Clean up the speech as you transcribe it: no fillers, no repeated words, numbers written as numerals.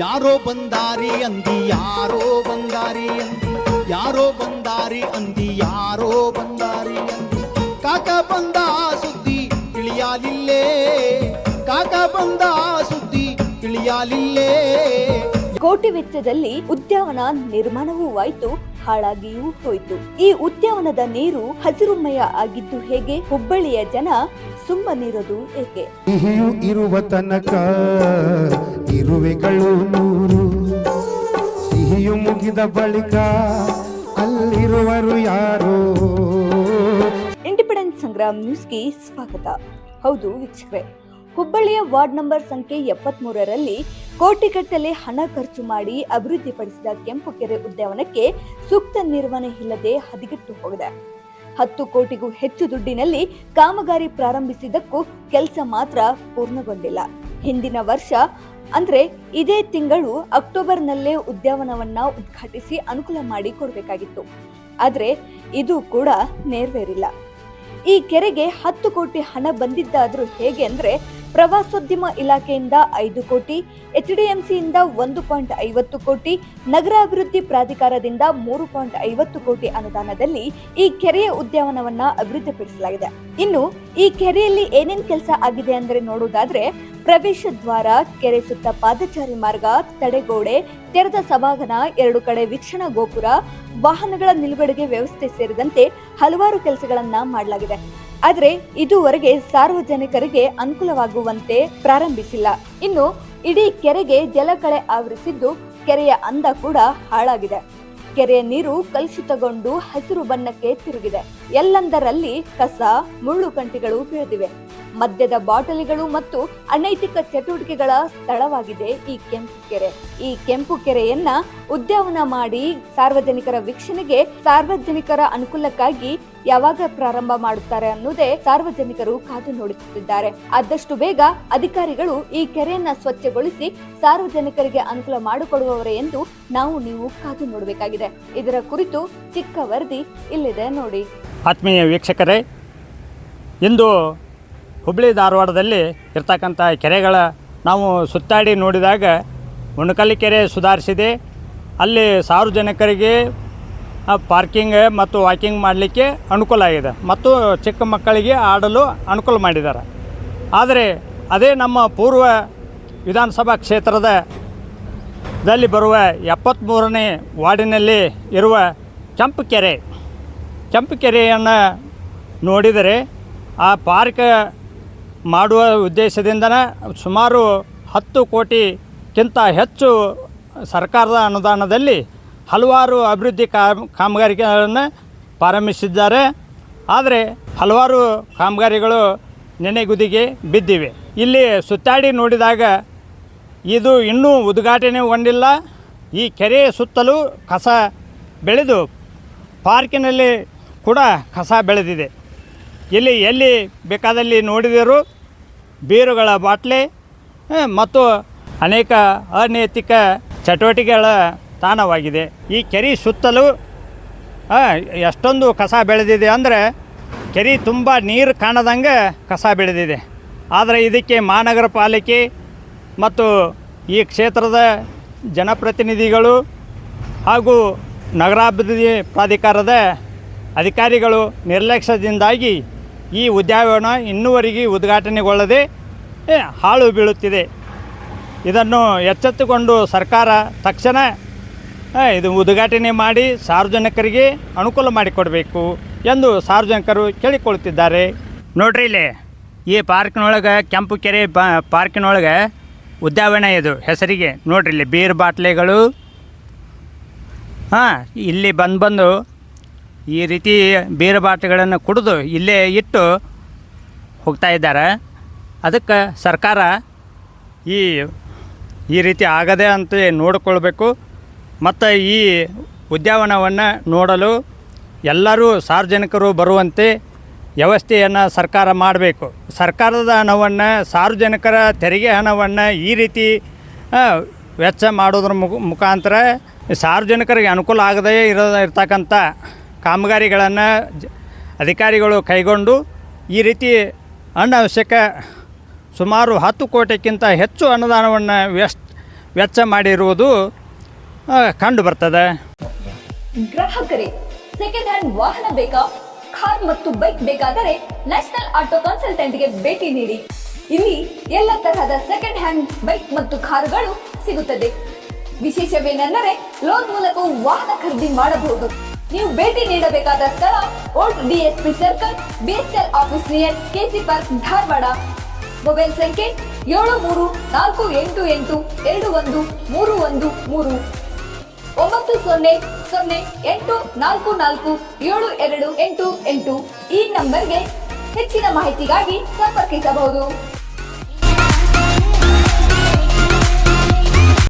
ಯಾರೋ ಬಂದಾರಿ ಅಂದಿ ಯಾರೋ ಬಂದಾರಿ ಅಂದಿ ಯಾರೋ ಬಂದಾರಿ ಅಂದಿ ಯಾರೋ ಬಂದಾರಿ ಅಂದಿ ಕಾಕ ಬಂದ ಸುದ್ದಿ ತಿಳಿಯಲಿಲ್ಲೇ ಕಾಕ ಬಂದ ಸುದ್ದಿ ತಿಳಿಯಲಿಲ್ಲೇ. ಕೋಟಿ ವೆಚ್ಚದಲ್ಲಿ ಉದ್ಯಾನವನ ನಿರ್ಮಾಣವೂ ಆಯಿತು, ಹಾಳಾಗಿಯೂ ಹೋಯಿತು. ಈ ಉದ್ಯಾನವನದ ನೀರು ಹಸಿರುಮಯ ಆಗಿದ್ದು ಹೇಗೆ? ಹುಬ್ಬಳ್ಳಿಯ ಜನ ಸುಮ್ಮನಿರೋದು ಏಕೆ? ಸಿಹಿಯು ಇರುವ ತನಕ ಇರುವೆಗಳು ನೂರು, ಸಿಹಿಯು ಮುಗಿದ ಬಳಿಕ ಅಲ್ಲಿರುವರು ಯಾರೋ. ಇಂಡಿಪೆಂಡೆನ್ಸ್ ಸಂಗ್ರಾಮ್ ನ್ಯೂಸ್ಗೆ ಸ್ವಾಗತ. ಹೌದು ವೀಕ್ಷಕರೇ, ಹುಬ್ಬಳ್ಳಿಯ ವಾರ್ಡ್ ನಂಬರ್ ಸಂಖ್ಯೆ 73ರಲ್ಲಿ ಕೋಟಿಗಟ್ಟಲೆ ಹಣ ಖರ್ಚು ಮಾಡಿ ಅಭಿವೃದ್ಧಿಪಡಿಸಿದ ಕೆಂಪುಕೆರೆ ಉದ್ಯಾನವನಕ್ಕೆ ಸೂಕ್ತ ನಿರ್ವಹಣೆ ಇಲ್ಲದೆ ಹದಗೆಟ್ಟು ಹೋಗಿದೆ. 10 ಕೋಟಿಗೂ ಹೆಚ್ಚು ದುಡ್ಡಿನಲ್ಲಿ ಕಾಮಗಾರಿ ಪ್ರಾರಂಭಿಸಿದ್ದಕ್ಕೂ ಕೆಲಸ ಮಾತ್ರ ಪೂರ್ಣಗೊಂಡಿಲ್ಲ. ಹಿಂದಿನ ವರ್ಷ ಅಂದ್ರೆ ಇದೇ ತಿಂಗಳು ಅಕ್ಟೋಬರ್ನಲ್ಲೇ ಉದ್ಯಾನವನವನ್ನ ಉದ್ಘಾಟಿಸಿ ಅನುಕೂಲ ಮಾಡಿ ಕೊಡಬೇಕಾಗಿತ್ತು. ಆದ್ರೆ ಇದು ಕೂಡ ನೆರವೇರಿಲ್ಲ. ಈ ಕೆರೆಗೆ 10 ಕೋಟಿ ಹಣ ಬಂದಿದ್ದಾದ್ರೂ ಹೇಗೆ ಅಂದ್ರೆ, ಪ್ರವಾಸೋದ್ಯಮ ಇಲಾಖೆಯಿಂದ 5 ಕೋಟಿ, HDMCಯಿಂದ 1.50 ಕೋಟಿ, ನಗರಾಭಿವೃದ್ಧಿ ಪ್ರಾಧಿಕಾರದಿಂದ 3.50 ಕೋಟಿ ಅನುದಾನದಲ್ಲಿ ಈ ಕೆರೆಯ ಉದ್ಯಾನವನವನ್ನ ಅಭಿವೃದ್ಧಿಪಡಿಸಲಾಗಿದೆ. ಇನ್ನು ಈ ಕೆರೆಯಲ್ಲಿ ಏನೇನ್ ಕೆಲಸ ಆಗಿದೆ ಅಂದ್ರೆ ನೋಡುವುದಾದ್ರೆ, ಪ್ರವೇಶ ದ್ವಾರ, ಕೆರೆ ಸುತ್ತ ಪಾದಚಾರಿ ಮಾರ್ಗ, ತಡೆಗೋಡೆ, ತೆರೆದ ಸಭಾಂಗಣ, 2 ಕಡೆ ವೀಕ್ಷಣಾ ಗೋಪುರ, ವಾಹನಗಳ ನಿಲುಗಡೆಗೆ ವ್ಯವಸ್ಥೆ ಸೇರಿದಂತೆ ಹಲವಾರು ಕೆಲಸಗಳನ್ನ ಮಾಡಲಾಗಿದೆ. ಆದ್ರೆ ಇದುವರೆಗೆ ಸಾರ್ವಜನಿಕರಿಗೆ ಅನುಕೂಲವಾಗುವಂತೆ ಪ್ರಾರಂಭಿಸಿಲ್ಲ. ಇನ್ನು ಇಡೀ ಕೆರೆಗೆ ಜಲಕಳೆ ಆವರಿಸಿದ್ದು ಕೆರೆಯ ಅಂದ ಕೂಡ ಹಾಳಾಗಿದೆ. ಕೆರೆಯ ನೀರು ಕಲುಷಿತಗೊಂಡು ಹಸಿರು ಬಣ್ಣಕ್ಕೆ ತಿರುಗಿದೆ. ಎಲ್ಲಂದರಲ್ಲಿ ಕಸ, ಮುಳ್ಳು ಕಂಟಿಗಳು ಬೆಳೆದಿವೆ. ಮದ್ಯದ ಬಾಟಲಿಗಳು ಮತ್ತು ಅನೈತಿಕ ಚಟುವಟಿಕೆಗಳ ಸ್ಥಳವಾಗಿದೆ ಈ ಕೆಂಪು ಕೆರೆ. ಈ ಕೆಂಪು ಕೆರೆಯನ್ನ ಉದ್ಯಾನವನ ಮಾಡಿ ಸಾರ್ವಜನಿಕರ ವೀಕ್ಷಣೆಗೆ, ಸಾರ್ವಜನಿಕರ ಅನುಕೂಲಕ್ಕಾಗಿ ಯಾವಾಗ ಪ್ರಾರಂಭ ಮಾಡುತ್ತಾರೆ ಅನ್ನೋದೇ ಸಾರ್ವಜನಿಕರು ಕಾದು ನೋಡುತ್ತಿದ್ದಾರೆ. ಆದಷ್ಟು ಬೇಗ ಅಧಿಕಾರಿಗಳು ಈ ಕೆರೆಯನ್ನ ಸ್ವಚ್ಛಗೊಳಿಸಿ ಸಾರ್ವಜನಿಕರಿಗೆ ಅನುಕೂಲ ಮಾಡಿಕೊಡುವವರೇ ಎಂದು ನೀವು ಕಾದು ನೋಡಬೇಕಾಗಿದೆ. ಇದರ ಕುರಿತು ಚಿಕ್ಕ ವರದಿ ಇಲ್ಲಿದೆ ನೋಡಿ. ಆತ್ಮೀಯ ವೀಕ್ಷಕರೇ, ಇಂದು ಹುಬ್ಬಳ್ಳಿ ಧಾರವಾಡದಲ್ಲಿ ಇರ್ತಕ್ಕಂಥ ಕೆರೆಗಳ ನಾವು ಸುತ್ತಾಡಿ ನೋಡಿದಾಗ ಉಣಕಲ್ಲಿ ಕೆರೆ ಸುಧಾರಿಸಿದೆ. ಅಲ್ಲಿ ಸಾರ್ವಜನಿಕರಿಗೆ ಪಾರ್ಕಿಂಗ್ ಮತ್ತು ವಾಕಿಂಗ್ ಮಾಡಲಿಕ್ಕೆ ಅನುಕೂಲ ಆಗಿದೆ ಮತ್ತು ಚಿಕ್ಕ ಮಕ್ಕಳಿಗೆ ಆಡಲು ಅನುಕೂಲ ಮಾಡಿದ್ದಾರೆ. ಆದರೆ ಅದೇ ನಮ್ಮ ಪೂರ್ವ ವಿಧಾನಸಭಾ ಕ್ಷೇತ್ರದಲ್ಲಿ ಬರುವ 73ನೇ ವಾರ್ಡಿನಲ್ಲಿ ಇರುವ ಕೆಂಪು ಕೆರೆಯನ್ನು ನೋಡಿದರೆ ಆ ಪಾರ್ಕ್ ಮಾಡುವ ಉದ್ದೇಶದಿಂದನೇ ಸುಮಾರು 10 ಕೋಟಿಗಿಂತ ಹೆಚ್ಚು ಸರ್ಕಾರದ ಅನುದಾನದಲ್ಲಿ ಹಲವಾರು ಅಭಿವೃದ್ಧಿ ಕಾಮಗಾರಿಗಳನ್ನು ಪ್ರಾರಂಭಿಸಿದ್ದಾರೆ. ಆದರೆ ಹಲವಾರು ಕಾಮಗಾರಿಗಳು ನೆನೆಗುದಿಗೆ ಬಿದ್ದಿವೆ. ಇಲ್ಲಿ ಸುತ್ತಾಡಿ ನೋಡಿದಾಗ ಇದು ಇನ್ನೂ ಉದ್ಘಾಟನೆಗೊಂಡಿಲ್ಲ. ಈ ಕೆರೆಯ ಸುತ್ತಲೂ ಕಸ ಬೆಳೆದು ಪಾರ್ಕಿನಲ್ಲಿ ಕೂಡ ಕಸ ಬೆಳೆದಿದೆ. ಎಲ್ಲಿ ಬೇಕಾದಲ್ಲಿ ನೋಡಿದರೂ ಬೀರುಗಳ ಬಾಟ್ಲೆ ಮತ್ತು ಅನೇಕ ಅನೈತಿಕ ಚಟುವಟಿಕೆಗಳ ತಾಣವಾಗಿದೆ. ಈ ಕೆರೆ ಸುತ್ತಲೂ ಎಷ್ಟೊಂದು ಕಸ ಬೆಳೆದಿದೆ ಅಂದರೆ, ಕೆರೆ ತುಂಬ ನೀರು ಕಾಣದಂಗೆ ಕಸ ಬೆಳೆದಿದೆ. ಆದರೆ ಇದಕ್ಕೆ ಮಹಾನಗರ ಪಾಲಿಕೆ ಮತ್ತು ಈ ಕ್ಷೇತ್ರದ ಜನಪ್ರತಿನಿಧಿಗಳು ಹಾಗೂ ನಗರಾಭಿವೃದ್ಧಿ ಪ್ರಾಧಿಕಾರದ ಅಧಿಕಾರಿಗಳು ನಿರ್ಲಕ್ಷ್ಯದಿಂದಾಗಿ ಈ ಉದ್ಯಾನವನ ಇನ್ನೂವರೆಗೆ ಉದ್ಘಾಟನೆಗೊಳ್ಳದೆ ಹಾಳು ಬೀಳುತ್ತಿದೆ. ಇದನ್ನು ಎಚ್ಚೆತ್ತುಕೊಂಡು ಸರ್ಕಾರ ತಕ್ಷಣ ಇದು ಉದ್ಘಾಟನೆ ಮಾಡಿ ಸಾರ್ವಜನಿಕರಿಗೆ ಅನುಕೂಲ ಮಾಡಿಕೊಡಬೇಕು ಎಂದು ಸಾರ್ವಜನಿಕರು ಕೇಳಿಕೊಳ್ಳುತ್ತಿದ್ದಾರೆ. ನೋಡ್ರಿ, ಇಲ್ಲಿ ಈ ಪಾರ್ಕ್ನೊಳಗೆ ಕೆಂಪು ಕೆರೆ ಪಾರ್ಕಿನೊಳಗೆ ಉದ್ಯಾನವನ ಇದು ಹೆಸರಿಗೆ. ನೋಡ್ರಿ, ಇಲ್ಲಿ ಬೀರ್ ಬಾಟ್ಲೆಗಳು ಇಲ್ಲಿ ಬಂದು ಈ ರೀತಿ ಬೀರ್ ಬಾಟ್ಲಿಗಳನ್ನು ಕುಡಿದು ಇಲ್ಲೇ ಇಟ್ಟು ಹೋಗ್ತಾ ಇದ್ದಾರೆ. ಅದಕ್ಕೆ ಸರ್ಕಾರ ಈ ರೀತಿ ಆಗದೆ ಅಂತ ನೋಡಿಕೊಳ್ಬೇಕು. ಮತ್ತು ಈ ಉದ್ಯಾನವನವನ್ನು ನೋಡಲು ಎಲ್ಲರೂ ಸಾರ್ವಜನಿಕರು ಬರುವಂತೆ ವ್ಯವಸ್ಥೆಯನ್ನು ಸರ್ಕಾರ ಮಾಡಬೇಕು. ಸರ್ಕಾರದ ಹಣವನ್ನು, ಸಾರ್ವಜನಿಕರ ತೆರಿಗೆ ಹಣವನ್ನು ಈ ರೀತಿ ವೆಚ್ಚ ಮಾಡೋದ್ರ ಮುಖಾಂತರ ಸಾರ್ವಜನಿಕರಿಗೆ ಅನುಕೂಲ ಆಗದೇ ಇರತಕ್ಕಂಥ ಕಾಮಗಾರಿಗಳನ್ನು ಅಧಿಕಾರಿಗಳು ಕೈಗೊಂಡು ಈ ರೀತಿ ಅನವಶ್ಯಕ ಸುಮಾರು 10 ಕೋಟಿಗಿಂತ ಹೆಚ್ಚು ಅನುದಾನವನ್ನು ವೆಚ್ಚ ಮಾಡಿರುವುದು ಕಂಡು ಬರ್ತದೆ. ಗ್ರಾಹಕರೇ, ಸೆಕೆಂಡ್ ಹ್ಯಾಂಡ್ ವಾಹನ ಬೇಕಾ? ಕಾರ್ ಮತ್ತು ಬೈಕ್ ಬೇಕಾದರೆ ನ್ಯಾಷನಲ್ ಆಟೋ ಕನ್ಸಲ್ಟೆಂಟ್ಗೆ ಭೇಟಿ ನೀಡಿ. ಇಲ್ಲಿ ಎಲ್ಲ ತರಹದ ಸೆಕೆಂಡ್ ಹ್ಯಾಂಡ್ ಬೈಕ್ ಮತ್ತು ಕಾರುಗಳು ಸಿಗುತ್ತದೆ. ವಿಶೇಷವೇನೆಂದರೆ ಲೋನ್ ಮೂಲಕ ವಾಹನ ಖರೀದಿ ಮಾಡಬಹುದು. ನೀವು ಭೇಟಿ ನೀಡಬೇಕಾದ ಸ್ಥಳ old DSP circle, BSL office near KC park, Dharwad. Mobile ಸಂಖ್ಯೆ 7348821313 9008447288. ಈ ನಂಬರ್ಗೆ ಹೆಚ್ಚಿನ ಮಾಹಿತಿಗಾಗಿ ಸಂಪರ್ಕಿಸಬಹುದು.